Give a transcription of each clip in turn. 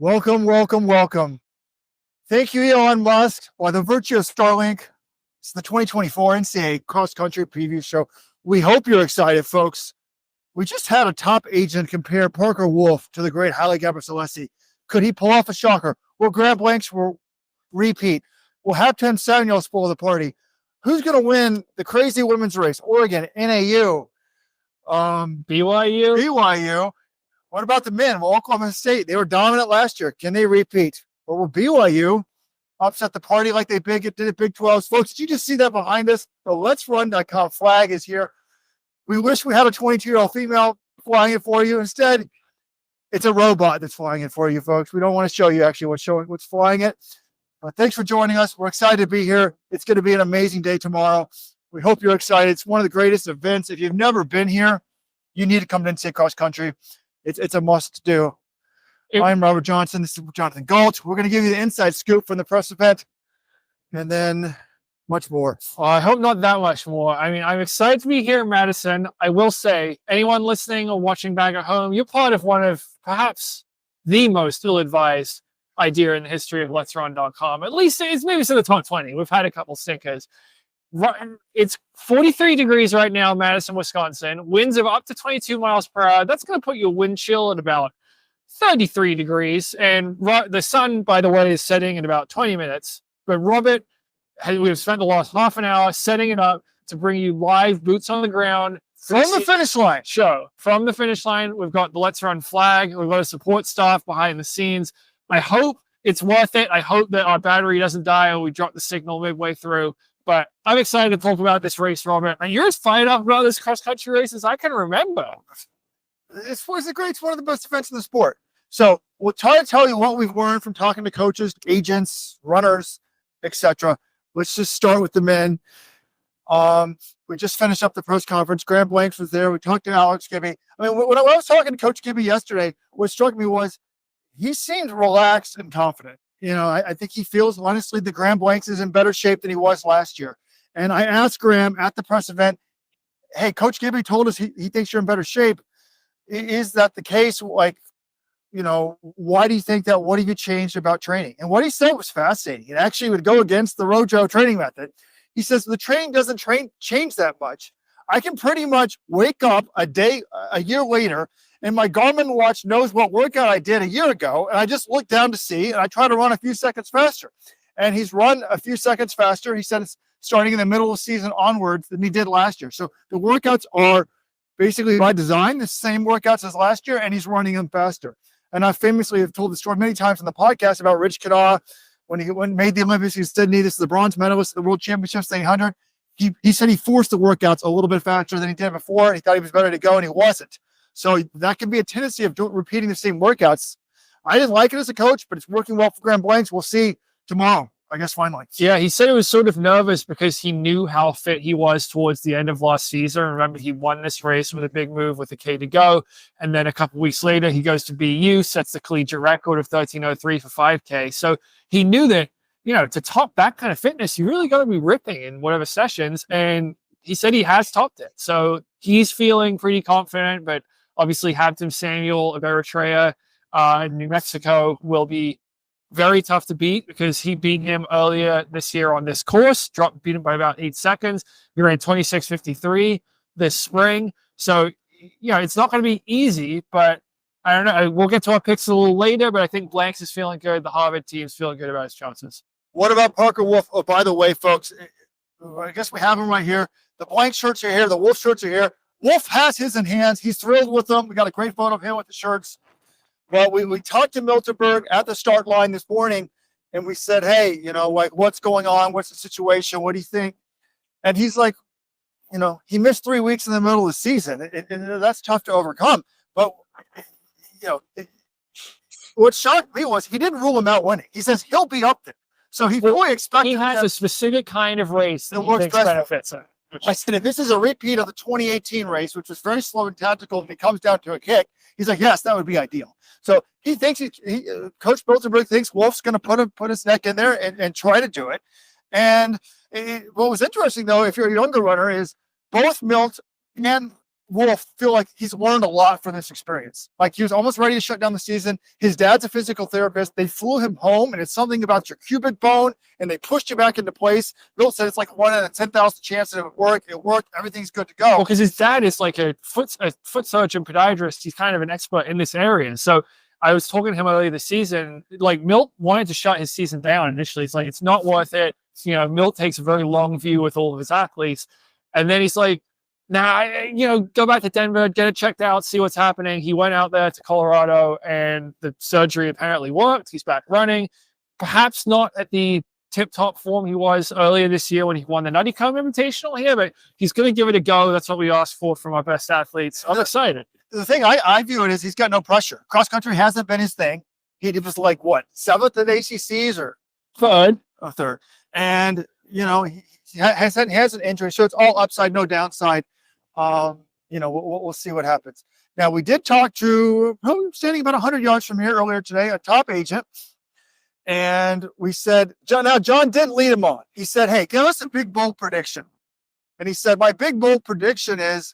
Welcome, welcome, welcome. Thank you, Elon Musk. By the virtue of Starlink, it's the 2024 NCAA Cross Country Preview Show. We hope you're excited, folks. We just had a top agent compare Parker Wolfe to the great Haile Gebrselassie. Could he pull off a shocker? Will Grant Blanks will repeat? Will Habtom Samuel spoil the party? Who's going to win the crazy women's race? Oregon, NAU, BYU. What about the men? Well, Oklahoma State, they were dominant last year. Can they repeat? Or will BYU upset the party like they did at Big 12? Folks, did you just see that behind us? The Let'sRun.com flag is here. We wish we had a 22-year-old female flying it for you. Instead, it's a robot that's flying it for you, folks. We don't want to show you actually what's flying it. But thanks for joining us. We're excited to be here. It's going to be an amazing day tomorrow. We hope you're excited. It's one of the greatest events. If you've never been here, you need to come to NCAA Cross Country. It's a must-do. I'm Robert Johnson. This is Jonathan Galt. We're going to give you the inside scoop from the press event, and then much more. Well, I hope not that much more. I mean, I'm excited to be here in Madison. I will say, anyone listening or watching back at home, you're part of one of perhaps the most ill-advised idea in the history of Let'sRun.com. At least it's maybe to the top 20. We've had a couple stinkers. It's 43 degrees right now in Madison, Wisconsin. Winds of up to 22 miles per hour. That's going to put your wind chill at about 33 degrees. And the sun, by the way, is setting in about 20 minutes. But Robert, we've spent the last half an hour setting it up to bring you live boots on the ground from the finish line show. From the finish line, we've got the Let's Run flag. We've got a support staff behind the scenes. I hope it's worth it. I hope that our battery doesn't die or we drop the signal midway through. But I'm excited to talk about this race, Robert. And you're as fired up about this cross-country race as I can remember. It's one of the best events in the sport. So we'll try to tell you what we've learned from talking to coaches, agents, runners, etc. Let's just start with the men. We just finished up the press conference. Grant Blanks was there. We talked to Alex Gibby. I mean, when I was talking to Coach Gibby yesterday, what struck me was he seemed relaxed and confident. You know, I think he feels, honestly, that Graham Blanks is in better shape than he was last year. And I asked Graham at the press event, hey, Coach Gibby told us he thinks you're in better shape. Is that the case? Like, you know, why do you think that? What have you changed about training? And what he said was fascinating. It actually would go against the Rojo training method. He says, the training doesn't change that much. I can pretty much wake up a year later, and my Garmin watch knows what workout I did a year ago, and I just look down to see, and I try to run a few seconds faster. And he's run a few seconds faster. He said it's starting in the middle of the season onwards than he did last year. So the workouts are basically by design the same workouts as last year, and he's running them faster. And I famously have told the story many times on the podcast about Rich Kadaw when he made the Olympics in Sydney. This is the bronze medalist at the World Championships 800. He said he forced the workouts a little bit faster than he did before, and he thought he was better to go, and he wasn't. So that can be a tendency of repeating the same workouts. I didn't like it as a coach, but it's working well for Graham Blanks. We'll see tomorrow, I guess, finally. Yeah, he said he was sort of nervous because he knew how fit he was towards the end of last season. Remember, he won this race with a big move with a K to go. And then a couple weeks later, he goes to BYU, sets the collegiate record of 13:03 for 5K. So he knew that, you know, to top that kind of fitness, you really got to be ripping in whatever sessions. And he said he has topped it. So he's feeling pretty confident, but obviously Habtom Samuel of Eritrea, New Mexico, will be very tough to beat because he beat him earlier this year on this course, beat him by about 8 seconds. He ran 26:53 this spring. So, you know, it's not going to be easy, but I don't know. We'll get to our picks a little later, but I think Blanks is feeling good. The Harvard team's feeling good about his chances. What about Parker Wolfe? Oh, by the way, folks, I guess we have him right here. The Blank shirts are here. The Wolf shirts are here. Wolf has his in hands. He's thrilled with them. We got a great photo of him with the shirts. Well, we talked to Miltenberg at the start line this morning, and we said, hey, you know, like, what's going on? What's the situation? What do you think? And he's like, you know, he missed 3 weeks in the middle of the season. And that's tough to overcome. But, you know, what shocked me was he didn't rule him out winning. He says he'll be up there. So he fully expected. He has a specific kind of race that he thinks benefits him. I said, if this is a repeat of the 2018 race, which was very slow and tactical, and it comes down to a kick, he's like, yes, that would be ideal. So he thinks Coach Miltenberg thinks Wolf's going to put his neck in there and try to do it. And what was interesting, though, if you're a younger runner, is both Milt and Wolfe feel like he's learned a lot from this experience. Like he was almost ready to shut down the season. His dad's a physical therapist. They flew him home, and it's something about your cubic bone, and they pushed you back into place. Bill said it's like 1 in a 10,000 chance that it would work. It worked. Everything's good to go. Well, because his dad is like a foot surgeon podiatrist. He's kind of an expert in this area. So I was talking to him earlier this season. Like Milt wanted to shut his season down initially. It's like, it's not worth it. You know, Milt takes a very long view with all of his athletes. And then he's like, nah, go back to Denver, get it checked out, see what's happening. He went out there to Colorado, and the surgery apparently worked. He's back running. Perhaps not at the tip-top form he was earlier this year when he won the Nutty Comb Invitational here, but he's going to give it a go. That's what we asked for from our best athletes. I'm excited. The thing I view it is he's got no pressure. Cross-country hasn't been his thing. He was like, what, 7th at ACCs or third? Third. And, he has an injury, so it's all upside, no downside. We'll see what happens. Now, we did talk to, standing about 100 yards from here earlier today, a top agent. And we said, John didn't lead him on. He said, hey, give us a big bold prediction. And he said, my big bold prediction is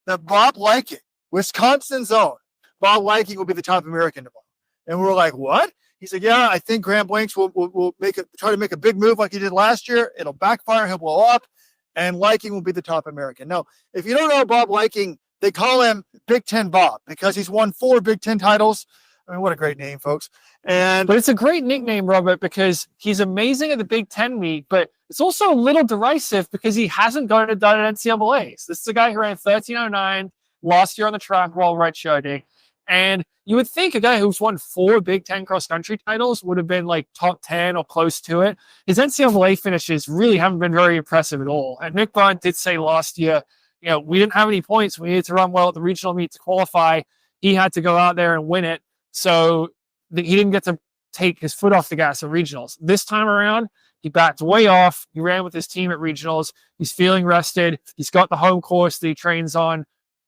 that Bob Liking, Wisconsin's own, Bob Liking will be the top American tomorrow. And we were like, what? He said, yeah, I think Graham Blanks will try to make a big move like he did last year. It'll backfire. He'll blow up. And Liking will be the top American. Now, if you don't know Bob Liking, they call him Big Ten Bob because he's won 4 Big Ten titles. I mean, what a great name, folks. But it's a great nickname, Robert, because he's amazing at the Big Ten meet, but it's also a little derisive because he hasn't gone and done an NCAAs. This is a guy who ran 13:09 last year on the track while redshirting. And you would think a guy who's won 4 Big Ten cross-country titles would have been like top 10 or close to it. His NCAA finishes really haven't been very impressive at all. And Nick Bond did say last year, we didn't have any points. We needed to run well at the regional meet to qualify. He had to go out there and win it. So he didn't get to take his foot off the gas at regionals. This time around, he backed way off. He ran with his team at regionals. He's feeling rested. He's got the home course that he trains on.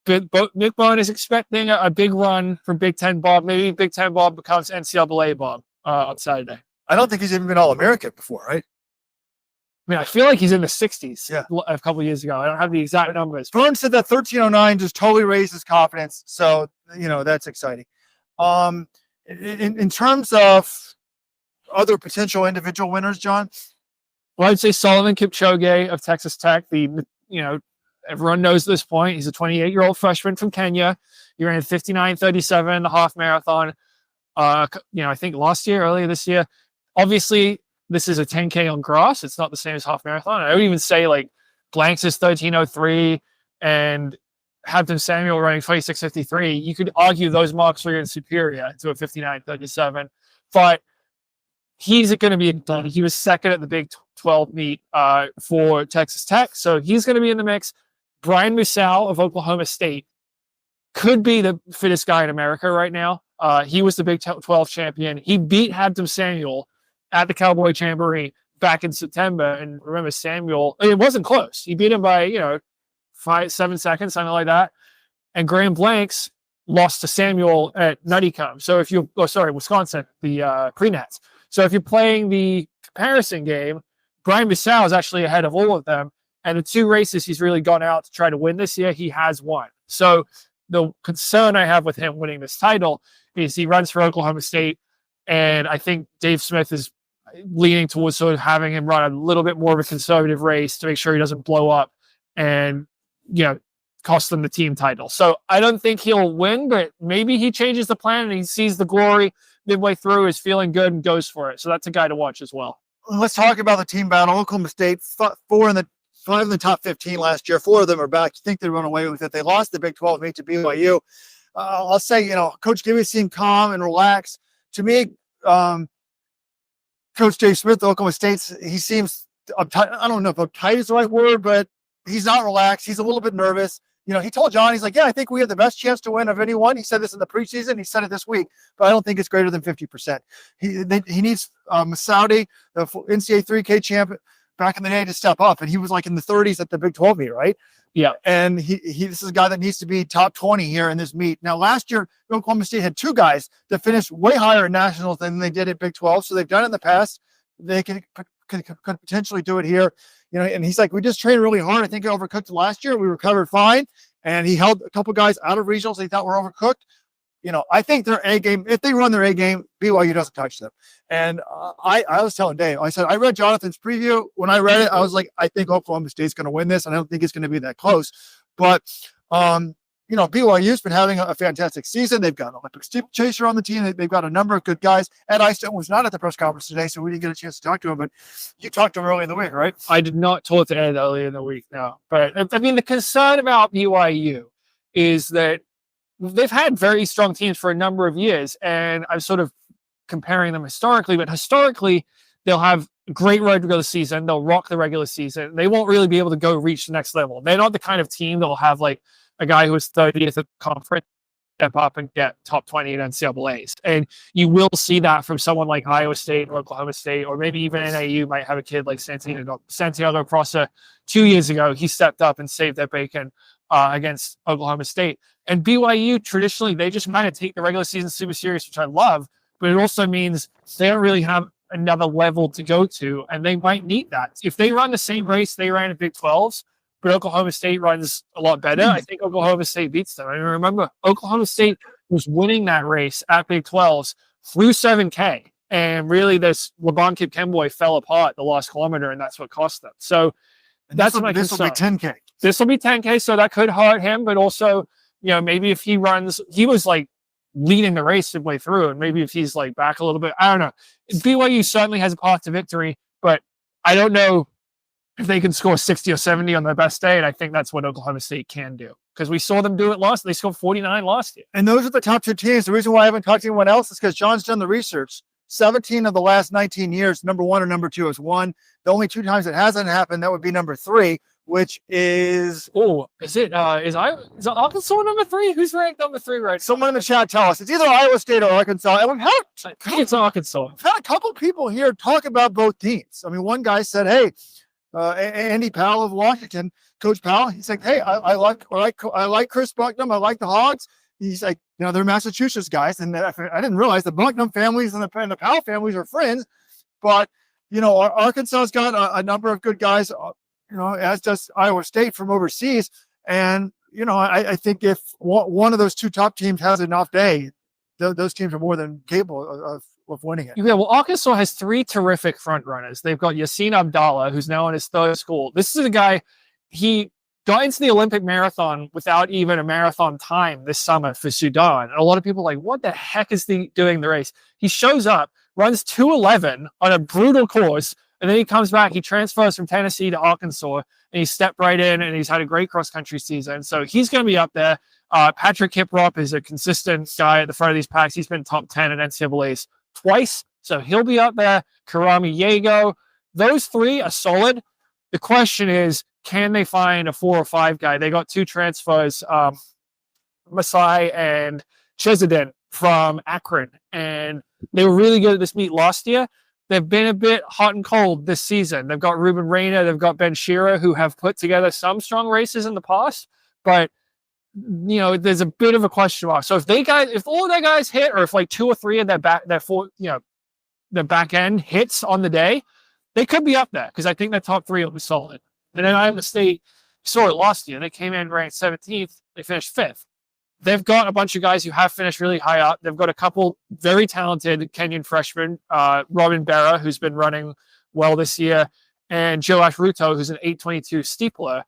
Nick Bond is expecting a big run from Big Ten Bob. Maybe Big Ten Bob becomes NCAA Bob on Saturday. I don't think he's even been All-American before, right? I mean, I feel like he's in the 60s a couple of years ago. I don't have the exact numbers. Vern said that 13:09 just totally raised his confidence. So, that's exciting. In terms of other potential individual winners, John? Well, I'd say Solomon Kipchoge of Texas Tech. Everyone knows at this point. He's a 28-year-old freshman from Kenya. He ran 59:37, the half marathon. I think earlier this year. Obviously, this is a 10K on grass. It's not the same as half marathon. I would even say like Blanks is 13:03 and Habtom Samuel running 26:53. You could argue those marks are even superior to a 59:37, but he's going to be done. He was second at the Big 12 meet for Texas Tech, so he's going to be in the mix. Brian Musau of Oklahoma State could be the fittest guy in America right now. He was the Big 12 champion. He beat Habtom Samuel at the Cowboy Jamboree back in September. And remember, Samuel, it wasn't close. He beat him by, 5-7 seconds, something like that. And Graham Blanks lost to Samuel at Nutty Comb. So Wisconsin, the pre-nats. So if you're playing the comparison game, Brian Musau is actually ahead of all of them. And the 2 races he's really gone out to try to win this year, he has won. So the concern I have with him winning this title is he runs for Oklahoma State. And I think Dave Smith is leaning towards sort of having him run a little bit more of a conservative race to make sure he doesn't blow up and, cost them the team title. So I don't think he'll win, but maybe he changes the plan and he sees the glory midway through, is feeling good and goes for it. So that's a guy to watch as well. Let's talk about the team battle. Oklahoma State, 5 in the top 15 last year. 4 of them are back. You think they run away with it. They lost the Big 12 meet to BYU. I'll say, Coach Gibby seemed calm and relaxed. To me, Coach Dave Smith, Oklahoma State, he seems uptight. I don't know if uptight is the right word, but he's not relaxed. He's a little bit nervous. He told John, he's like, yeah, I think we have the best chance to win of anyone. He said this in the preseason. He said it this week, but I don't think it's greater than 50%. He needs Masoudi, the NCAA 3K champion back in the day, to step up. And he was like in the 30s at the Big 12 meet, right? Yeah. And this is a guy that needs to be top 20 here in this meet. Now, last year, Oklahoma State had 2 guys that finished way higher in nationals than they did at Big 12. So they've done it in the past. They could potentially do it here. And he's like, we just trained really hard. I think I overcooked last year. We recovered fine. and he held a couple guys out of regionals they thought were overcooked. I think their A game, if they run their A game, BYU doesn't touch them. And I was telling Dave, I said, I read Jonathan's preview. When I read it, I was like, I think Oklahoma State's going to win this. And I don't think it's going to be that close. But, BYU's been having a fantastic season. They've got an Olympic steeplechaser on the team. They've got a number of good guys. Ed Eiston was not at the press conference today, so we didn't get a chance to talk to him. But you talked to him earlier in the week, right? I did not talk to Ed earlier in the week, no. But, I mean, the concern about BYU is that they've had very strong teams for a number of years, and I'm sort of comparing them historically, but historically, they'll have a great regular season. They'll rock the regular season. They won't really be able to go reach the next level. They're not the kind of team that'll have like a guy who is 30th at the conference step up and get top 20 in NCAAs. And you will see that from someone like Iowa State or Oklahoma State, or maybe even NAU might have a kid like Santiago Prosser 2 years ago. He stepped up and saved their bacon against Oklahoma State. And BYU, traditionally, they just kind of take the regular season super serious, which I love, but it also means they don't really have another level to go to, and they might need that. If they run the same race they ran at Big 12s, but Oklahoma State runs a lot better, I think Oklahoma State beats them. I mean, remember, Oklahoma State was winning that race at Big 12s through 7K, and really this LeBron Kip-Kemboy fell apart the last kilometer, and that's what cost them. So that's my concern. This will be 10K. This will be 10K, so that could hurt him, but also, maybe if he runs, he was like leading the race the way through, and maybe if he's like back a little bit, I don't know. BYU certainly has a path to victory, but I don't know if they can score 60 or 70 on their best day, and I think that's what Oklahoma State can do, because we saw them do it last. They scored 49 last year. And those are the top two teams. The reason why I haven't talked to anyone else is because John's done the research. 17 of the last 19 years, number one or number two has won. The only two times it hasn't happened, that would be number three, which is is Arkansas number three? Who's ranked number three right now? Someone in the chat tell us. It's either Iowa State or Arkansas. And I think it's Arkansas. We've had a couple people here talk about both teams. I mean, one guy said, "Hey, Andy Powell of Washington, Coach Powell." He's like, "Hey, I like Chris Bucknam. I like the Hogs." He's like, they're Massachusetts guys, and I didn't realize the Bucknam families and the Powell families are friends. But Arkansas's got a number of good guys. As does Iowa State from overseas. And, I think if one of those two top teams has an off day, those teams are more than capable of winning it. Yeah, well, Arkansas has three terrific front runners. They've got Yassine Abdallah, who's now in his third school. This is a guy, he got into the Olympic marathon without even a marathon time this summer for Sudan. And a lot of people are like, what the heck is he doing the race? He shows up, runs 2:11 on a brutal course, and then he comes back. He transfers from Tennessee to Arkansas, and he stepped right in, and he's had a great cross-country season. So he's going to be up there. Patrick Kiprop is a consistent guy at the front of these packs. He's been top 10 at NCAAs twice, so he'll be up there. Karami Yago. Those three are solid. The question is, can they find a 4 or 5 guy? They got two transfers, Masai and Chezidin from Akron, and they were really good at this meet last year. They've been a bit hot and cold this season. They've got Ruben Reyna, they've got Ben Shearer, who have put together some strong races in the past, but there's a bit of a question mark. So if all their guys hit, or if like 2 or 3 of their back end hits on the day, they could be up there, because I think their top 3 will be solid. And then Iowa State saw it last year. They came in ranked 17th. They finished 5th. They've got a bunch of guys who have finished really high up. They've got a couple very talented Kenyan freshmen, Robin Berra, who's been running well this year, and Joash Ruto, who's an 8:22 steepler.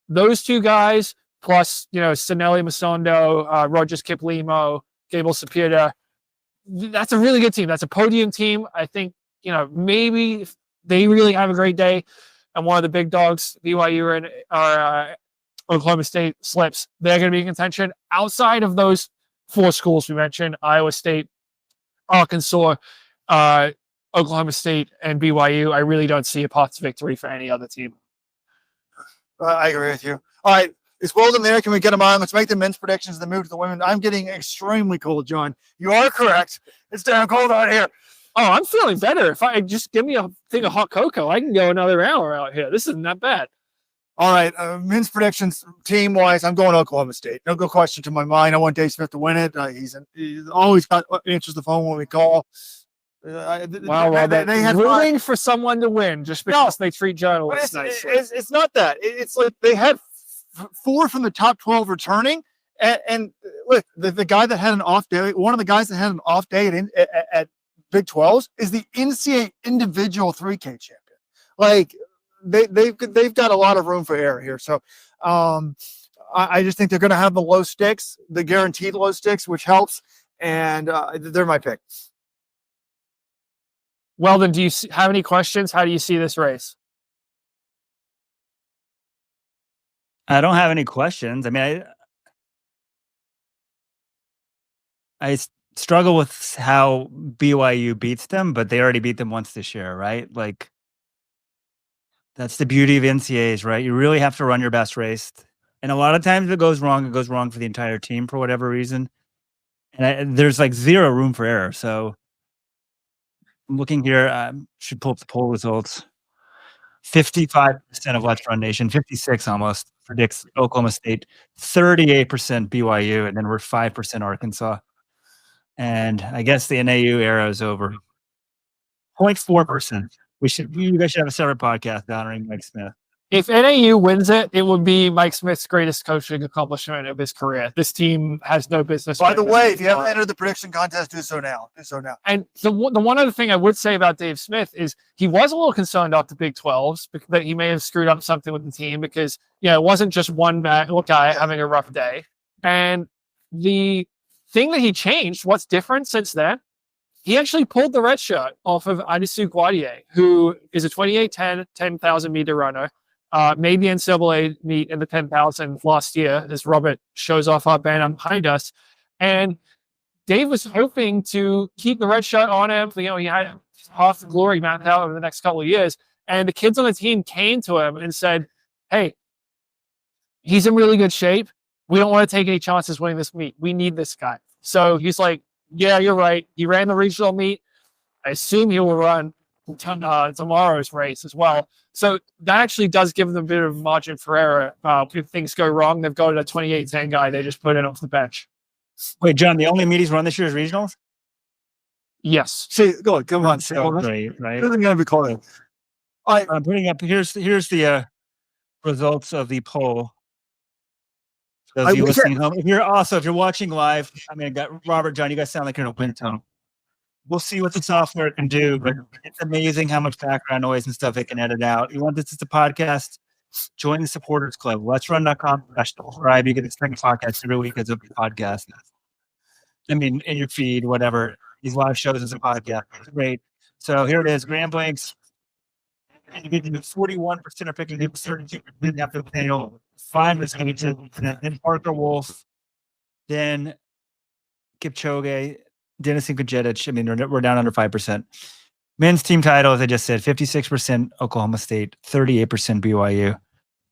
Those two guys, plus, Sinelli Masondo, Rogers Kiplimo, Gable Sapira, that's a really good team. That's a podium team. I think, maybe if they really have a great day and one of the big dogs, BYU or Oklahoma State, slips, they're going to be in contention. Outside of those 4 schools we mentioned, Iowa State, Arkansas, Oklahoma State, and BYU, I really don't see a path to victory for any other team. I agree with you. All right. Is Wilden there? Can we get him on? Let's make the men's predictions and then move to the women. I'm getting extremely cold, John. You are correct. It's damn cold out here. Oh, I'm feeling better. If I just give me a thing of hot cocoa, I can go another hour out here. This isn't that bad. All right, men's predictions team-wise, I'm going Oklahoma State. No good question to my mind. I want Dave Smith to win it. He's always answers the phone when we call. They have rooting for someone to win just because they treat journalists nicely. It's not that. It's like they had 4 from the top 12 returning. And look, the guy that had an off day, one of the guys that had an off day at Big 12s is the NCAA individual 3K champion. Like they've got a lot of room for error here. So I just think they're going to have the low sticks, the guaranteed low sticks, which helps. And they're my pick. Well, then, do you have any questions? How do you see this race? I don't have any questions. I mean, I struggle with how BYU beats them, but they already beat them once this year, right? Like, that's the beauty of NCAAs, right? You really have to run your best race. And a lot of times it goes wrong for the entire team for whatever reason. And there's like zero room for error. So I'm looking here, should pull up the poll results. 55% of Let's Run Nation, 56 almost, predicts Oklahoma State, 38% BYU, and then we're 5% Arkansas. And I guess the NAU era is over. 0.4%. You guys should have a separate podcast honoring Mike Smith. If NAU wins it, it would be Mike Smith's greatest coaching accomplishment of his career. This team has no business. By the way, if you haven't entered the prediction contest, do so now. And the one other thing I would say about Dave Smith is he was a little concerned after Big 12s that he may have screwed up something with the team because, it wasn't just one guy having a rough day. And the thing that he changed, what's different since then, he actually pulled the red shirt off of Adisu Guadier, who is a 28-10, 10,000 meter runner. Made the NCAA meet in the 10,000 last year, as Robert shows off our banner behind us. And Dave was hoping to keep the red shirt on him. He had half the glory mapped out over the next couple of years. And the kids on the team came to him and said, hey, he's in really good shape. We don't want to take any chances winning this meet. We need this guy. So he's like, yeah, you're right. He ran the regional meet. I assume he will run tomorrow's race as well. So that actually does give them a bit of margin for error. If things go wrong, they've got a 28-10 guy they just put in off the bench. Wait, John, the only meet he's run this year is regionals? Yes. See, come on. Right. Doesn't gotta be called in. I'm putting up, here's the results of the poll. Those of you listening home. If you're watching live, I mean, Robert, John, you guys sound like you're in a wind tunnel. We'll see what the software can do, but it's amazing how much background noise and stuff it can edit out. You want this as a podcast? Join the supporters club. Let'sRun.com/subscribe. You get the second podcast every week as a podcast. I mean, in your feed, whatever. These live shows as a podcast. It's great. So here it is. Grand Blanks. 41% are picking him. 32% after the panel. 5 is Hamilton. Then Parker Wolfe. Then Kipchoge. Dennis and Kajedic. I mean, we're down under 5%. Men's team title, as I just said, 56% Oklahoma State, 38% BYU,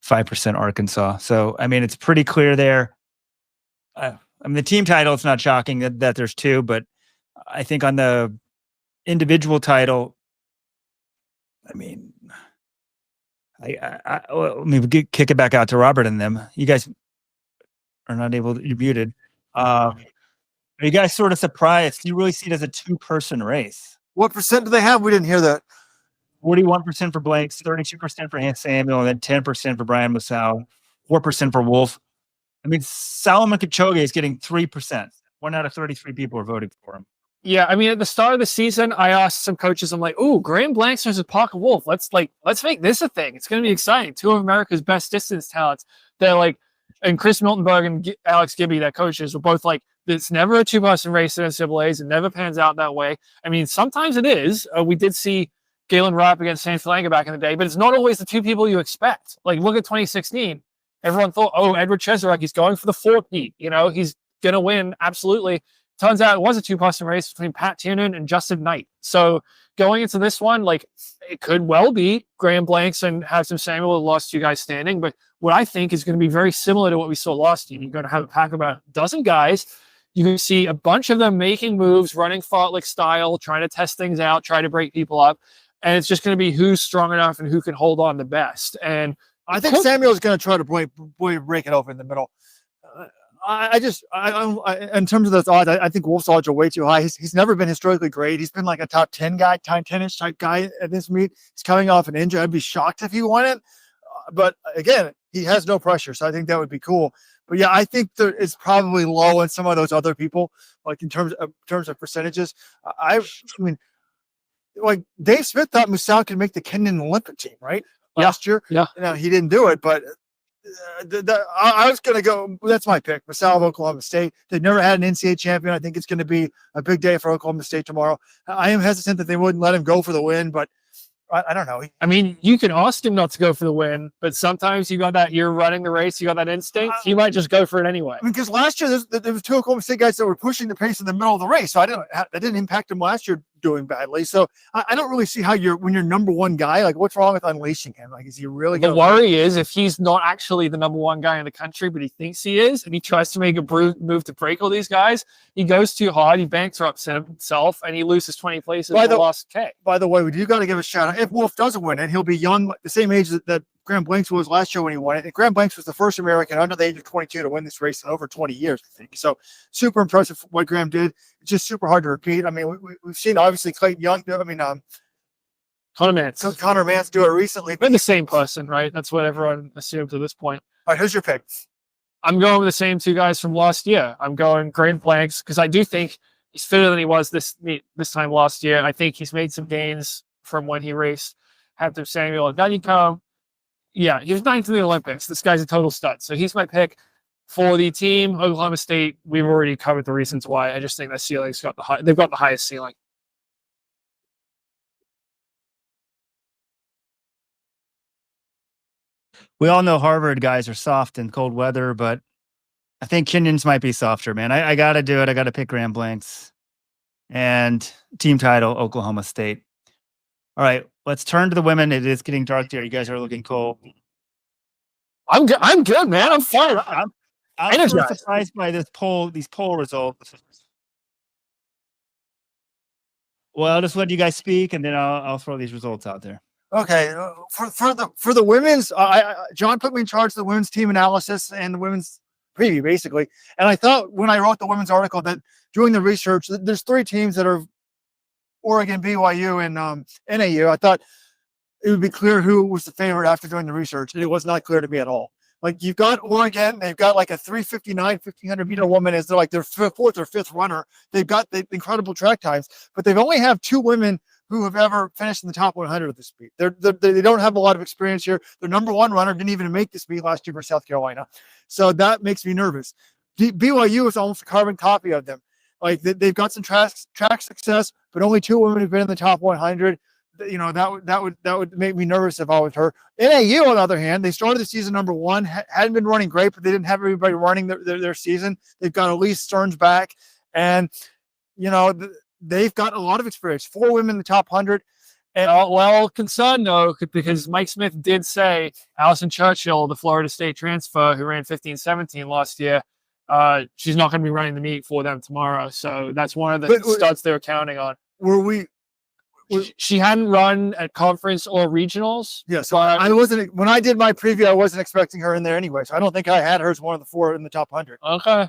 5% Arkansas. So, I mean, it's pretty clear there. I mean, the team title, it's not shocking that there's 2, but I think on the individual title, I mean, let me kick it back out to Robert and them. You guys are not able to, you're muted. Are you guys sort of surprised? You really see it as a 2-person race. What percent do they have? We didn't hear that. 41% for Blanks, 32% for Samuel, and then 10% for Brian Masau, 4% for Wolf. I mean, Solomon Kipchoge is getting 3%. 1 out of 33 people are voting for him. Yeah, I mean, at the start of the season, I asked some coaches, I'm like, "Ooh, Graham Blanks versus Parker Wolfe. Let's make this a thing. It's going to be exciting. 2 of America's best distance talents." They're like, and Chris Miltenberg and Alex Gibby, that coaches, were both like, "It's never a 2-person race in NCAAs. It never pans out that way." I mean, sometimes it is. We did see Galen Rupp against San Flanga back in the day, but it's not always the 2 people you expect. Like, look at 2016. Everyone thought, "Oh, Edward Cheserek, he's going for the 4-peat. He's going to win." Absolutely. Turns out it was a 2-person race between Pat Tiernan and Justin Knight. So going into this one, like, it could well be Graham Blanks and Habtom Samuel, the last 2 guys standing. But what I think is going to be very similar to what we saw last year. You're going to have a pack of about a dozen guys. You can see a bunch of them making moves, running fartlek style, trying to test things out, try to break people up. And it's just going to be who's strong enough and who can hold on the best. And I think Samuel's going to try to break it over in the middle. I in terms of those odds, I think Wolf's odds are way too high. He's never been historically great. He's been like a top 10 guy, top 10-ish type guy at this meet. He's coming off an injury. I'd be shocked if he won it. But again, he has no pressure. So I think that would be cool. But yeah, I think there is probably low in some of those other people, like in terms of percentages. I mean, like Dave Smith thought Musal could make the Kenyan Olympic team, right? Last year. Yeah. He didn't do it, but I was going to go. That's my pick. Musal of Oklahoma State. They've never had an NCAA champion. I think it's going to be a big day for Oklahoma State tomorrow. I am hesitant that they wouldn't let him go for the win, but I don't know. I mean, you can ask him not to go for the win, but sometimes you got that, you're running the race, you got that instinct, he might just go for it anyway. Because last year there was 2 Oklahoma State guys that were pushing the pace in the middle of the race, so that didn't impact him last year doing badly. So I don't really see how when you're number one guy, like what's wrong with unleashing him? Like, is he really? The worry is if he's not actually the number one guy in the country, but he thinks he is, and he tries to make a move to break all these guys, he goes too hard, he bankrupts himself, and he loses 20 places in the last K. By the way, we do got to give a shout out. If Wolfe doesn't win it, he'll be young, like the same age that Graham Blanks was last year when he won it. And Graham Blanks was the first American under the age of 22 to win this race in over 20 years, I think. So super impressive what Graham did. It's just super hard to repeat. I mean, we've seen obviously Clayton Young do it. I mean, Connor Mance do it recently. They're the same person, right? That's what everyone assumed to this point. All right, who's your pick? I'm going with the same 2 guys from last year. I'm going Graham Blanks because I do think he's fitter than he was this time last year. I think he's made some gains from when he raced Habtom Samuel and Dunycombe. Yeah, he was 9th in the Olympics. This guy's a total stud. So he's my pick for the team. Oklahoma State, we've already covered the reasons why. I just think that ceiling's they've got the highest ceiling. We all know Harvard guys are soft in cold weather, but I think Kenyans might be softer, man. I got to do it. I got to pick Graham Blanks. And team title, Oklahoma State. All right, let's turn to the women. It is getting dark there. You guys are looking cool. I'm good, man. I'm fine. I'm so surprised by these poll results. Well, I'll just let you guys speak, and then I'll throw these results out there. Okay, for the women's, John put me in charge of the women's team analysis and the women's preview, basically. And I thought when I wrote the women's article that doing the research, there's 3 teams that are Oregon, BYU, and NAU. I thought it would be clear who was the favorite after doing the research, and it was not clear to me at all. Like, you've got Oregon, they've got like a 3:59, 1,500 meter woman as they're like their 4th or 5th runner. They've got the incredible track times, but they've only have 2 women who have ever finished in the top 100 of this meet. They don't have a lot of experience here. Their number 1 runner didn't even make this meet last year for South Carolina. So that makes me nervous. BYU is almost a carbon copy of them. Like, they've got some track success, but only 2 women have been in the top 100. You know, that would make me nervous if I was her. NAU, on the other hand, they started the season number 1, hadn't been running great, but they didn't have everybody running their season. They've got Elise Stearns back, and you know they've got a lot of experience. 4 women in the top 100. And concerned though, because Mike Smith did say Allison Churchill, the Florida State transfer who ran 15-17 last year, she's not going to be running the meet for them tomorrow. So that's one of the studs they were counting on. She hadn't run at conference or regionals. Yeah, so I wasn't, when I did my preview, I wasn't expecting her in there anyway. So I don't think I had her as one of the 4 in the top 100. Okay.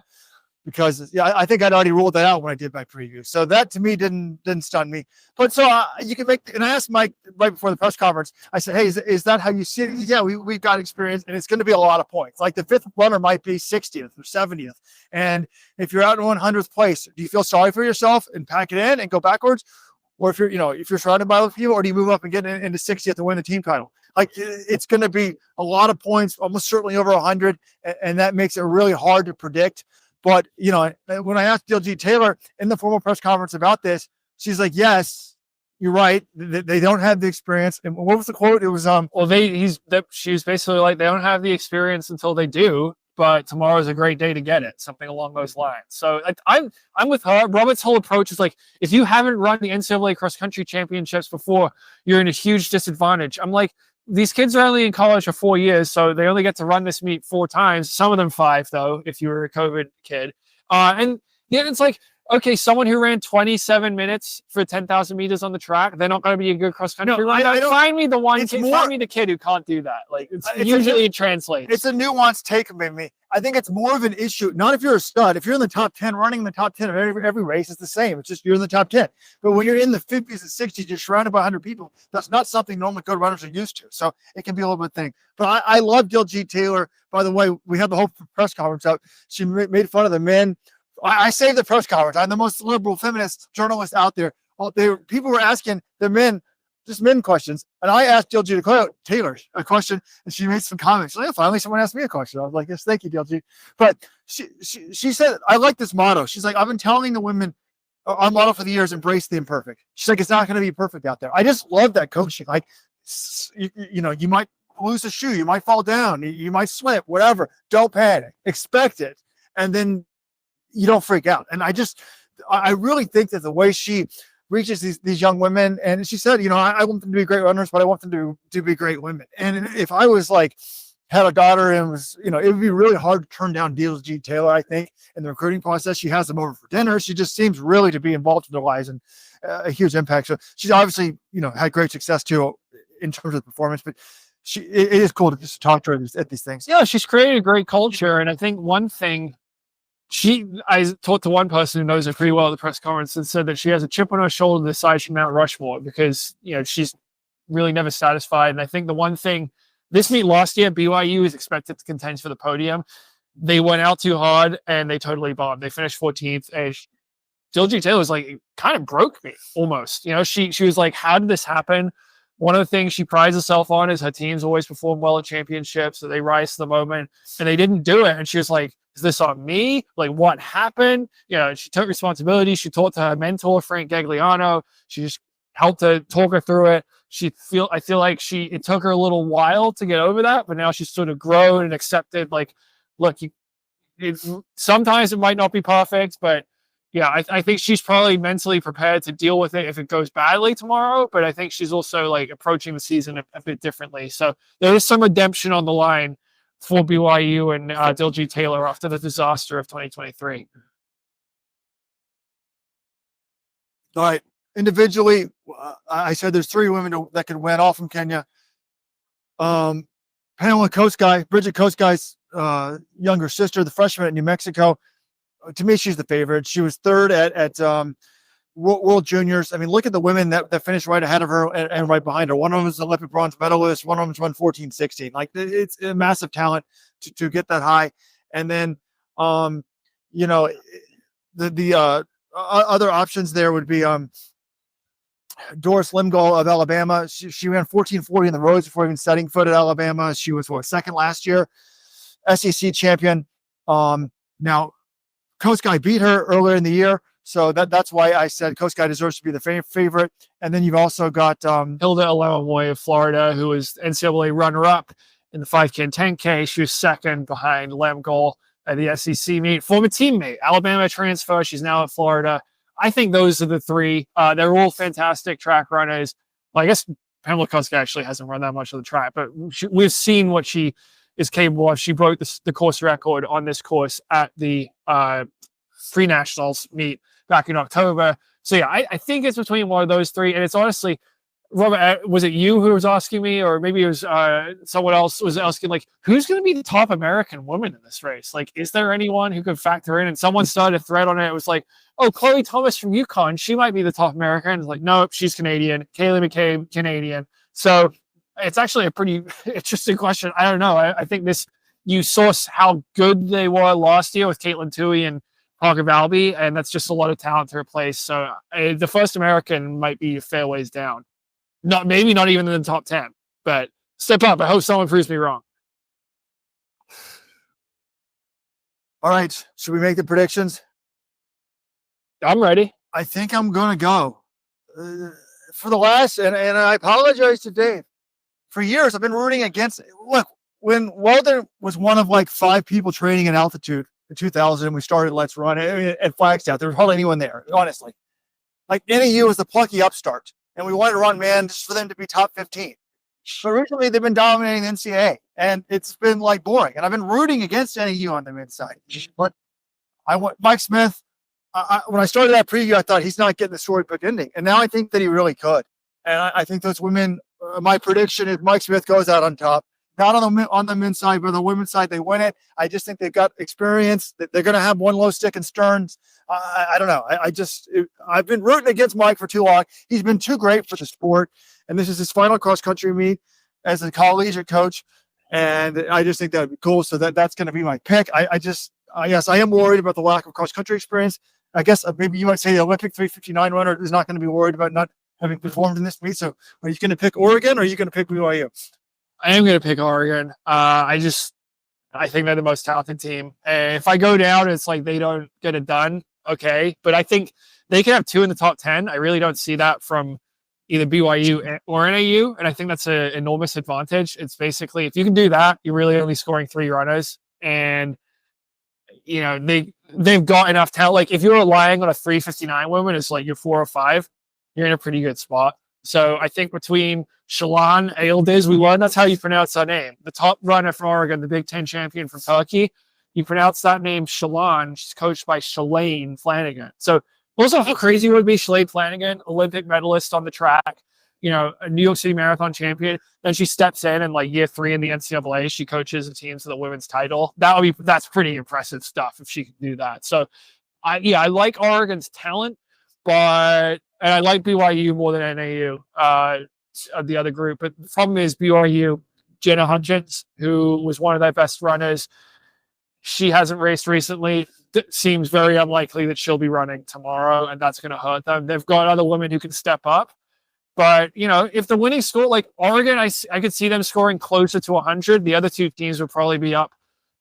Because I think I'd already ruled that out when I did my preview. So that to me didn't stun me. But so you can make, and I asked Mike right before the press conference, I said, hey, is that how you see it? Yeah, we've got experience, and it's going to be a lot of points. Like the 5th runner might be 60th or 70th. And if you're out in 100th place, do you feel sorry for yourself and pack it in and go backwards? Or if you're surrounded by other people, or do you move up and get into 60th to win the team title? Like, it's going to be a lot of points, almost certainly over 100. And that makes it really hard to predict. But, when I asked DLG Taylor in the formal press conference about this, she's like, yes, you're right. They don't have the experience. And what was the quote? It was, she was basically like, they don't have the experience until they do, but tomorrow's a great day to get it. Something along those lines. So I'm with her. Robert's whole approach is like, if you haven't run the NCAA cross country championships before, you're in a huge disadvantage. I'm like, these kids are only in college for 4 years, so they only get to run this meet 4 times. Some of them 5, though, if you were a COVID kid. And yeah, it's like, okay, someone who ran 27 minutes for 10,000 meters on the track, they're not going to be a good cross country runner. I don't, find me the one it's kid, more- find me the kid who can't do that. Like It's usually it translates. It's a nuanced take of me. I think it's more of an issue. Not if you're a stud. If you're in the top 10, running in the top 10 of every race, it's the same. It's just you're in the top 10. But when you're in the 50s and 60s, you're surrounded by 100 people. That's not something normally good runners are used to. So it can be a little bit thing. But I love Diljeet Taylor. By the way, we had the whole press conference out. She made fun of the men. I saved the press conference. I'm the most liberal feminist journalist out there. People were asking the men, just men questions. And I asked Diljeet Taylor a question, and she made some comments. She's like, finally, someone asked me a question. I was like, yes, thank you, Diljeet. But she said, I like this motto. She's like, I've been telling the women, our motto for the year is embrace the imperfect. She's like, it's not going to be perfect out there. I just love that coaching. Like, you might lose a shoe. You might fall down. You might slip, whatever. Don't panic. Expect it. And then you don't freak out. And I really think that the way she reaches these young women, and she said, I want them to be great runners, but I want them to be great women. And if I was like, had a daughter and was, it would be really hard to turn down Diljeet Taylor, I think, in the recruiting process. She has them over for dinner. She just seems really to be involved in their lives and a huge impact. So she's obviously, had great success too in terms of performance, but it is cool to just talk to her at these things. Yeah, she's created a great culture. And I think one thing, I talked to one person who knows her pretty well at the press conference and said that she has a chip on her shoulder the size from Mount Rushmore because, she's really never satisfied. And I think the one thing, this meet last year, BYU is expected to contend for the podium. They went out too hard and they totally bombed. They finished 14th. And Diljeet Taylor was like, it kind of broke me almost. She was like, how did this happen? One of the things she prides herself on is her teams always perform well at championships, so they rise to the moment, and they didn't do it. And she was like, is this on me? Like, what happened? She took responsibility. She talked to her mentor, Frank Gagliano. She just helped her talk her through it. I feel like it took her a little while to get over that, but now she's sort of grown and accepted, like, look, sometimes it might not be perfect, but yeah, I think she's probably mentally prepared to deal with it if it goes badly tomorrow, but I think she's also like approaching the season a bit differently. So there is some redemption on the line for BYU and Diljeet Taylor after the disaster of 2023. All right. Individually, I said there's 3 women that can win, all from Kenya. Pamela Kosgei, Bridget Kosgei's younger sister, the freshman at New Mexico. To me, she's the favorite. She was 3rd at World Juniors. I mean, look at the women that finished right ahead of her and right behind her. One of them is an Olympic bronze medalist. One of them's run 14-16. Like, it's a massive talent to get that high. And then, the other options there would be Doris Limgall of Alabama. She ran 14:40 in the roads before even setting foot at Alabama. She was 2nd last year, SEC champion. Now, Kosgei beat her earlier in the year, so that's why I said Kosgei deserves to be the favorite. And then you've also got Hilda Alamoy of Florida, who was NCAA runner-up in the 5K and 10K. She was 2nd behind Limgall at the SEC meet. Former teammate, Alabama transfer. She's now at Florida. I think those are the 3. They're all fantastic track runners. Well, I guess Pamela Kosgei actually hasn't run that much of the track, but we've seen what she is capable of. She broke the course record on this course at the Free Nationals meet back in October. So yeah, I think it's between one of those 3. And it's honestly, Robert, was it you who was asking me, or maybe it was someone else was asking, like, who's going to be the top American woman in this race? Like, is there anyone who could factor in? And someone started a thread on it. It was like, oh, Chloe Thomas from UConn, she might be the top American. It's like, nope, she's Canadian. Kaylee McCabe, Canadian. So it's actually a pretty interesting question. I don't know. I think you saw how good they were last year with Caitlin Toohey and Parker Valby, and that's just a lot of talent to replace. So the first American might be a fair ways down. Maybe not even in the top 10, but step up. I hope someone proves me wrong. All right. Should we make the predictions? I'm ready. I think I'm going to go for the last, and I apologize to Dave. For years, I've been rooting against it. Look, when Weldon was one of like 5 people training in altitude in 2000, we started Let's Run at Flagstaff. There was hardly anyone there, honestly. Like, NAU was the plucky upstart, and we wanted to run man just for them to be top 15. But recently, they've been dominating the NCAA, and it's been like boring. And I've been rooting against NAU on the mid side. But I want Mike Smith. when I started that preview, I thought he's not getting the storybook ending. And now I think that he really could. And I think those women, my prediction is Mike Smith goes out on top. Not on the men's side, but on the women's side, they win it. I just think they've got experience. They're going to have one low stick in Stearns. I don't know. I've been rooting against Mike for too long. He's been too great for the sport. And this is his final cross-country meet as a collegiate coach. And I just think that would be cool. So that's going to be my pick. Yes, I am worried about the lack of cross-country experience. I guess maybe you might say the Olympic 359 runner is not going to be worried about not having performed in this meet. So are you going to pick Oregon or are you going to pick BYU? I am going to pick Oregon. I think they're the most talented team. And if I go down, it's like they don't get it done. Okay. But I think they can have 2 in the top 10. I really don't see that from either BYU or NAU. And I think that's an enormous advantage. It's basically, if you can do that, you're really only scoring 3 runners. And, they've got enough talent. Like if you're relying on a 359 woman, it's like you're 4 or 5, you're in a pretty good spot. So I think between Shalane Eildiz, we learned that's how you pronounce her name. The top runner from Oregon, the Big Ten champion from Turkey, you pronounce that name Shalane. She's coached by Shalane Flanagan. So also how crazy it would be, Shalane Flanagan, Olympic medalist on the track, a New York City Marathon champion. Then she steps in like year 3 in the NCAA. She coaches the team to the women's title. That's pretty impressive stuff if she could do that. So I like Oregon's talent, and I like BYU more than NAU, of the other group. But the problem is BYU, Jenna Hutchins, who was one of their best runners, she hasn't raced recently. It seems very unlikely that she'll be running tomorrow, and that's going to hurt them. They've got other women who can step up. But, if the winning score, like Oregon, I could see them scoring closer to 100. The other 2 teams would probably be up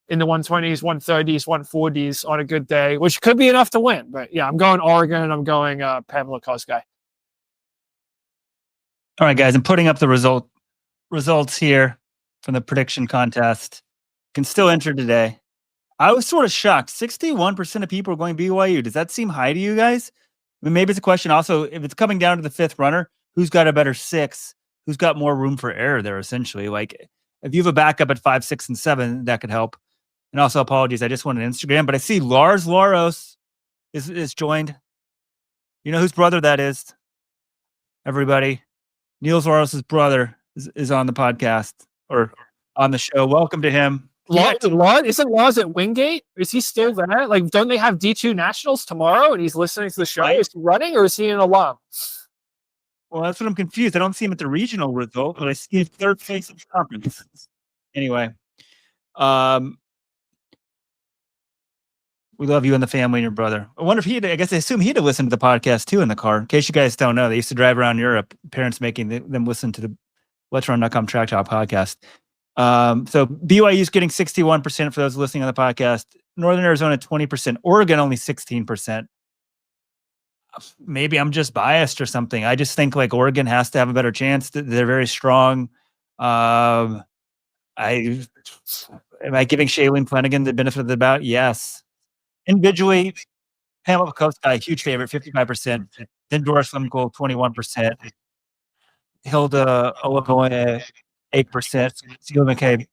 in the 120s, 130s, 140s on a good day, which could be enough to win. But yeah, I'm going Oregon and I'm going Pamela Kosgei. All right, guys, I'm putting up the results here from the prediction contest. You can still enter today. I was sort of shocked. 61% of people are going BYU. Does that seem high to you guys? I mean, maybe it's a question also, if it's coming down to the 5th runner, who's got a better 6? Who's got more room for error there, essentially? Like, if you have a backup at 5, 6, and 7, that could help. And also, apologies, I just went on Instagram, but I see Lars Laros is joined. You know whose brother that is? Everybody. Niels Laros' brother is on the podcast or on the show. Welcome to him. Isn't Lars at Wingate? Is he still there? Like, don't they have D2 Nationals tomorrow and he's listening to the show? Right. Is he running or is he an alum? Well, that's what I'm confused. I don't see him at the regional result, but I see him 3rd place of the conference. Anyway, we love you and the family and your brother. I wonder if I assume he'd have listened to the podcast too in the car. In case you guys don't know, they used to drive around Europe, parents making them listen to the Let's Run.com Track Talk podcast. So BYU is getting 61% for those listening on the podcast. Northern Arizona, 20%. Oregon, only 16%. Maybe I'm just biased or something. I just think like Oregon has to have a better chance. They're very strong. Am I giving Shalane Flanagan the benefit of the doubt? Yes. Individually, Pamela Kosgei, huge favorite, 55%. Then Doris Lemkel, 21%. Hilda Olagoye, 8%. Celia McCabe,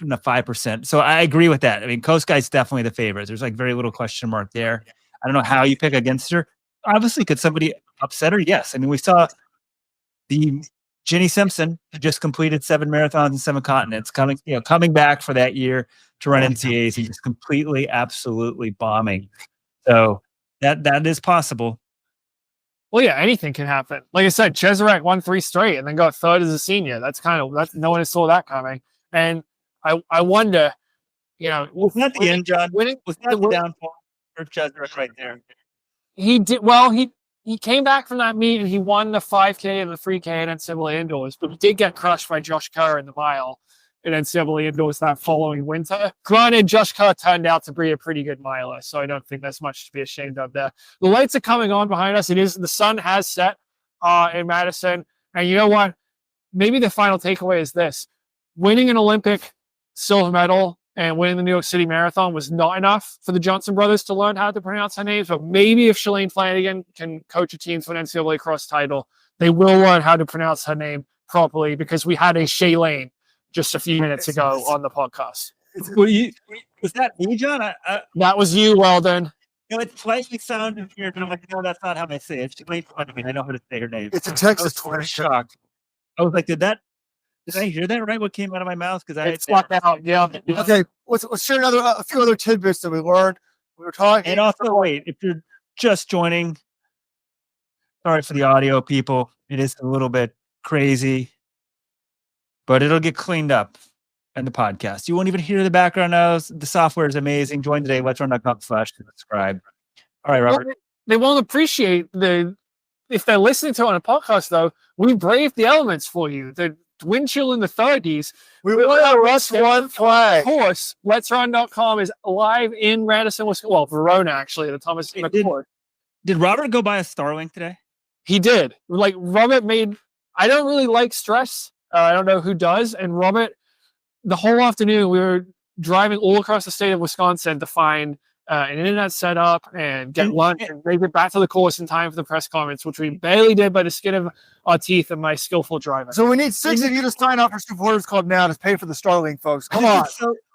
5%. So I agree with that. I mean, Kosgei's definitely the favorite. There's like very little question mark there. I don't know how you pick against her. Obviously, could somebody upset her? Yes. I mean, we saw the Jenny Simpson who just completed 7 marathons and 7 continents, coming back for that year to run NCAAs. He's just completely, absolutely bombing. So that is possible. Well, yeah, anything can happen. Like I said, Cheserek won 3 straight and then got 3rd as a senior. That's no one saw that coming. And I wonder, was that the end, John? Was that the downfall for Cheserek right there? He did well. He came back from that meet and he won the 5K and the 3K in NCAA indoors, but he did get crushed by Josh Kerr in the mile in NCAA indoors that following winter. Granted, Josh Kerr turned out to be a pretty good miler, so I don't think there's much to be ashamed of there. The lights are coming on behind us. The sun has set in Madison, and you know what? Maybe the final takeaway is this: winning an Olympic silver medal and winning the New York City Marathon was not enough for the Johnson brothers to learn how to pronounce their names. But maybe if Shalane Flanagan can coach a team to an NCAA cross title, they will learn how to pronounce her name properly, because we had a Shalane just a few minutes ago on the podcast. Was that me, John? That was you, Weldon. It's slightly sounded weird, but I'm like, no, that's not how I say it. She made fun of me. I know how to say her name. It's a I Texas was Twitter. shocked. I was like, did I hear that right? What came out of my mouth? Because I It's swapped out. Yeah. Okay, let's share a few other tidbits that we learned. We were talking. And also, wait, if you're just joining, sorry for the audio, people. It is a little bit crazy, but it'll get cleaned up in the podcast. You won't even hear the background noise. The software is amazing. Join today, let'srun.com/subscribe. All right, Robert. They won't appreciate if they're listening to it on a podcast, though. We braved the elements for you. The wind chill in the 30s. We want to rust one flag. Of course, Let'sRun.com is live in Radisson, Wisconsin. Well, Verona, actually, at the time of record. Did Robert go buy a Starlink today? He did. Like, Robert I don't really like stress. I don't know who does. And Robert, the whole afternoon, we were driving all across the state of Wisconsin to find an internet setup and get lunch and make it back to the course in time for the press conference, which we barely did by the skin of our teeth and my skillful driving. So we need 6 of you to sign up for Supporters Club now to pay for the Starlink, folks. Come on.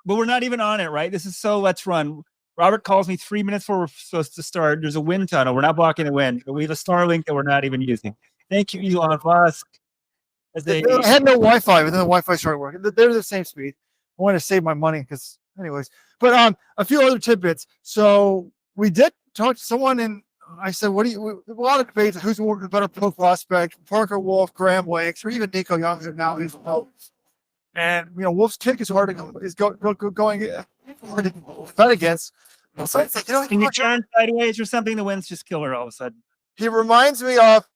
But we're not even on it, right? This is so Let's Run. Robert calls me 3 minutes before we're supposed to start. There's a wind tunnel. We're not blocking the wind, but we have a Starlink that we're not even using. Thank you, Elon Musk. They had no Wi-Fi, but then the Wi-Fi started working. They're the same speed. I want to save my money because, anyways. But a few other tidbits. So we did talk to someone, and I said, a lot of debates. Who's a better pro prospect? Parker Wolfe, Graham Lakes, or even Nico Young, who now is pro. And Wolf's kick is hard to going bet against. So it's like, Can you turn sideways or something? The wind's just killer all of a sudden. He reminds me of.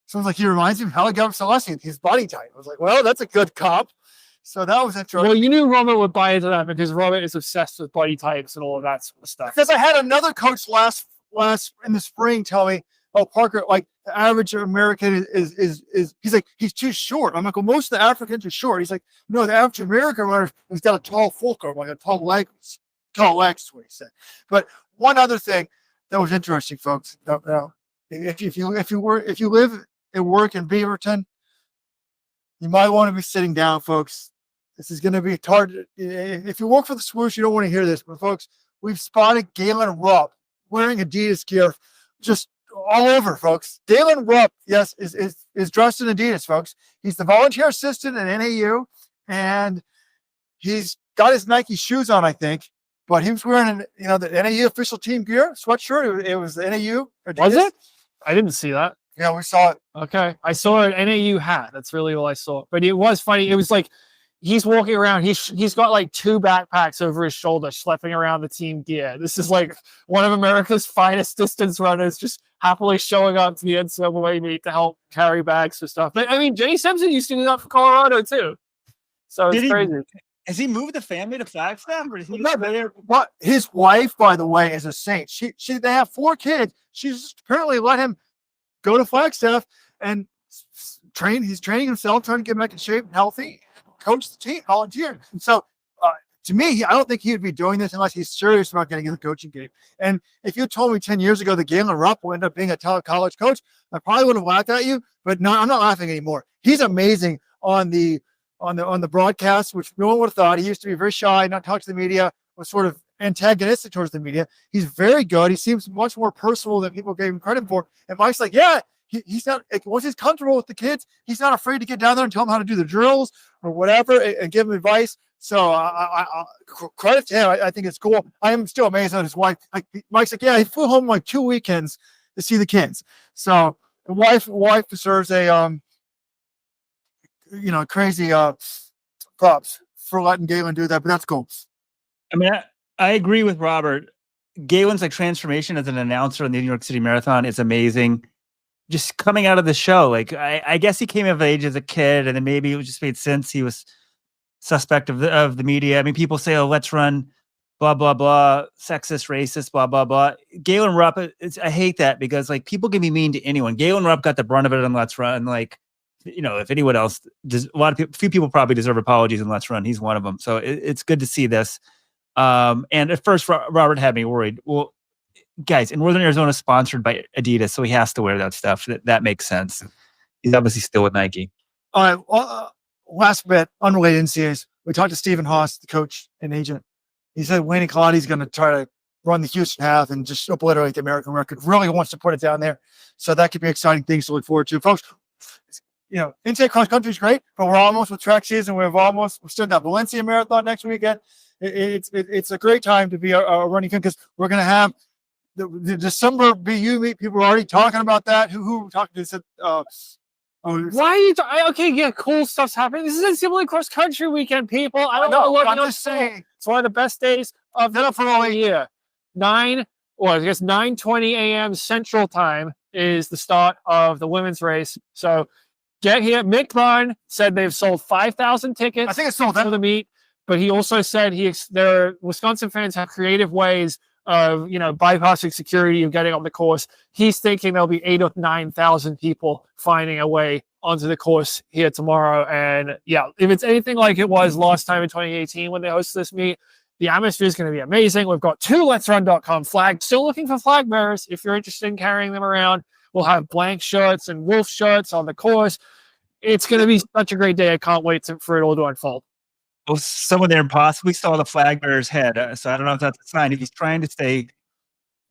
Sounds like he reminds me of Haile Gebrselassie. His body type. I was like, well, that's a good comp. So that was interesting. Well, you knew Robert would buy into that because Robert is obsessed with body types and all of that sort of stuff. Because I had another coach last in the spring tell me, "Oh, Parker, like the average American is he's like he's too short." I'm like, "Well, most of the Africans are short." He's like, "No, the average American runner has got a tall fulcrum, like a tall legs, is what he said." But one other thing that was interesting, folks. Now, if you live and work in Beaverton, you might want to be sitting down, folks. This is going to be hard. If you work for the Swoosh, you don't want to hear this. But, folks, we've spotted Galen Rupp wearing Adidas gear just all over, folks. Galen Rupp, yes, is dressed in Adidas, folks. He's the volunteer assistant at NAU, and he's got his Nike shoes on, I think. But he was wearing, the NAU official team gear, sweatshirt. It was the NAU. Adidas. Was it? I didn't see that. Yeah, we saw it. Okay. I saw an NAU hat. That's really all I saw. But it was funny. It was like he's walking around. He's got like 2 backpacks over his shoulder, schlepping around the team gear. This is like one of America's finest distance runners, just happily showing up to the NCAA meet to help carry bags for stuff. But I mean, Jay Simpson used to do that for Colorado too. So it's crazy. Has he moved the family to Flagstaff? Or is he but his wife, by the way, is a saint. They have 4 kids. She's apparently let him go to Flagstaff and train. He's training himself, trying to get back in shape and healthy, coach the team, volunteer. And so, to me, I don't think he would be doing this unless he's serious about getting in the coaching game. And if you told me 10 years ago that Galen Rupp will end up being a college coach, I probably would have laughed at you. But no, I'm not laughing anymore. He's amazing on the broadcast, which no one would have thought. He used to be very shy, not talk to the media, was sort of antagonistic towards the media. He's very good. He seems much more personal than people gave him credit for. And Mike's like, yeah, he's not, once he's comfortable with the kids, he's not afraid to get down there and tell them how to do the drills or whatever and give them advice. So I credit to him. I think it's cool. I am still amazed at his wife. Mike's like, yeah, he flew home like 2 weekends to see the kids. So the wife deserves a, crazy props for letting Galen do that, but that's cool. I mean, I agree with Robert. Galen's transformation as an announcer in the New York City Marathon is amazing. Just coming out of the show, I guess he came of age as a kid, and then maybe it just made sense. He was suspect of the media. I mean, people say, "Oh, Let's Run, blah blah blah, sexist, racist, blah blah blah." Galen Rupp, I hate that because people can be mean to anyone. Galen Rupp got the brunt of it on Let's Run. If anyone else does, few people probably deserve apologies in Let's Run. He's one of them. So it's good to see this. And at first, Robert had me worried. Well, guys, in Northern Arizona, sponsored by Adidas, so he has to wear that stuff. That makes sense. He's obviously still with Nike. All right. Last bit, unrelated NCAAs. We talked to Stephen Haas, the coach and agent. He said Weini Kelati is going to try to run the Houston half and just obliterate the American record. Really wants to put it down there. So that could be exciting things to look forward to. Folks, NCAA cross country is great, but we're almost with track season. We're still in that Valencia Marathon next weekend. It's a great time to be a running fan because we're going to have the December BU meet. People are already talking about that. Who we're talking to said, why are you okay, yeah, cool stuff's happening. This is NCAA cross country weekend, people. I don't know. I'm just saying. It's one of the best days of the year. 9:20 a.m. Central Time is the start of the women's race. So get here. Mick Byrne said they've sold 5,000 tickets. I think it's sold out for the meet, but he also said their Wisconsin fans have creative ways of bypassing security and getting on the course. He's thinking there'll be 8,000 or 9,000 people finding a way onto the course here tomorrow. And yeah, if it's anything like it was last time in 2018 when they hosted this meet, the atmosphere is going to be amazing. We've got 2 LetsRun.com flags. Still looking for flag bearers if you're interested in carrying them around. We'll have blank shirts and wolf shirts on the course. It's going to be such a great day. I can't wait for it all to unfold. Well, someone there possibly saw the flag bearer's head. So I don't know if that's a sign. If he's trying to stay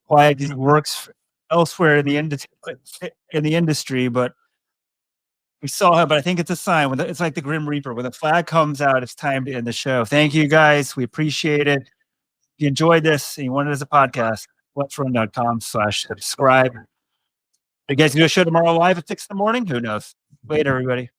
quiet, he works elsewhere in the industry, but we saw him. But I think it's a sign. It's like the Grim Reaper. When the flag comes out, it's time to end the show. Thank you, guys. We appreciate it. If you enjoyed this and you want it as a podcast, letsrun.com/subscribe. You guys do a show tomorrow live at 6 in the morning? Who knows? Later, everybody.